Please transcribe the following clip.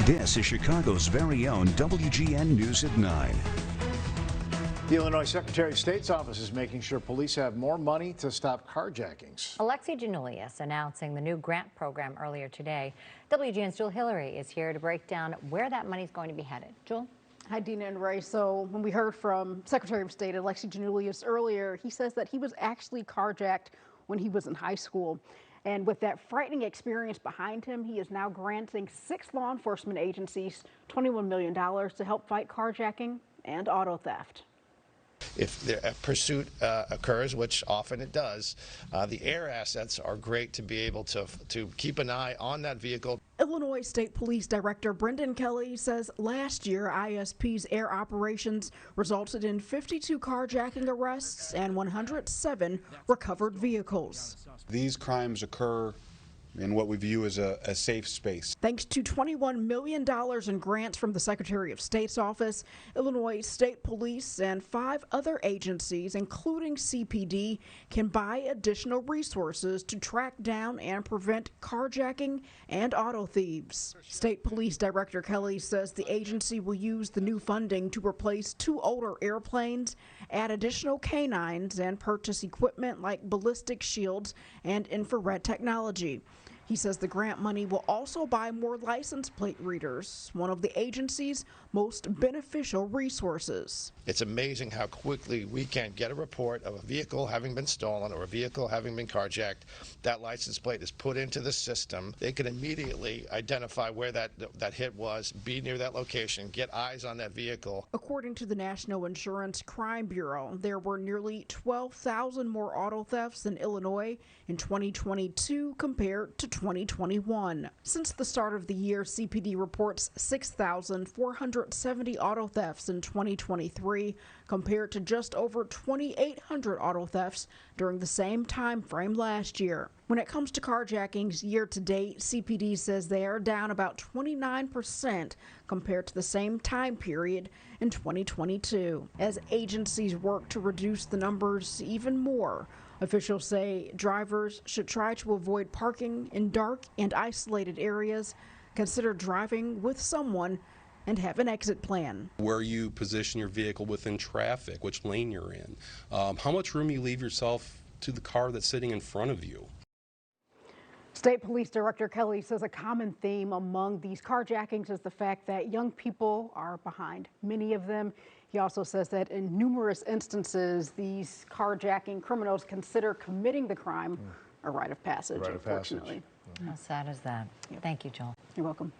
This is Chicago's very own WGN News at 9. The Illinois Secretary of State's office is making sure police have more money to stop carjackings. Alexi Giannoulias announcing the new grant program earlier today. WGN's Jewel Hillary is here to break down where that money is going to be headed. Jewel? Hi, Dina and Ray. So when we heard from Secretary of State Alexi Giannoulias earlier, he says that he was actually carjacked when he was in high school. And with that frightening experience behind him, he is now granting 6 law enforcement agencies $21 million to help fight carjacking and auto theft. If a pursuit occurs, which often it does, the air assets are great to be able to keep an eye on that vehicle. Illinois State Police Director Brendan Kelly says last year ISP's air operations resulted in 52 carjacking arrests and 107 recovered vehicles. These crimes occur in what we view as a safe space. Thanks to $21 million in grants from the Secretary of State's office, Illinois State Police and 5 other agencies, including CPD, can buy additional resources to track down and prevent carjacking and auto thieves. State Police Director Kelly says the agency will use the new funding to replace 2 older airplanes, add additional canines, and purchase equipment like ballistic shields and infrared technology. He says the grant money will also buy more license plate readers, one of the agency's most beneficial resources. It's amazing how quickly we can get a report of a vehicle having been stolen or a vehicle having been carjacked. That license plate is put into the system. They can immediately identify where that hit was, be near that location, get eyes on that vehicle. According to the National Insurance Crime Bureau, there were nearly 12,000 more auto thefts in Illinois in 2022 compared to 2021. Since the start of the year, CPD reports 6,470 auto thefts in 2023 compared to just over 2,800 auto thefts during the same time frame last year. When it comes to carjackings year to date, CPD says they are down about 29% compared to the same time period in 2022. As agencies work to reduce the numbers even more, officials say drivers should try to avoid parking in dark and isolated areas, consider driving with someone, and have an exit plan. Where you position your vehicle within traffic, which lane you're in, how much room you leave yourself to the car that's sitting in front of you. State Police Director Kelly says a common theme among these carjackings is the fact that young people are behind many of them. He also says that in numerous instances, these carjacking criminals consider committing the crime a rite of passage, unfortunately. How sad is that? Yep. Thank you, Joel. You're welcome.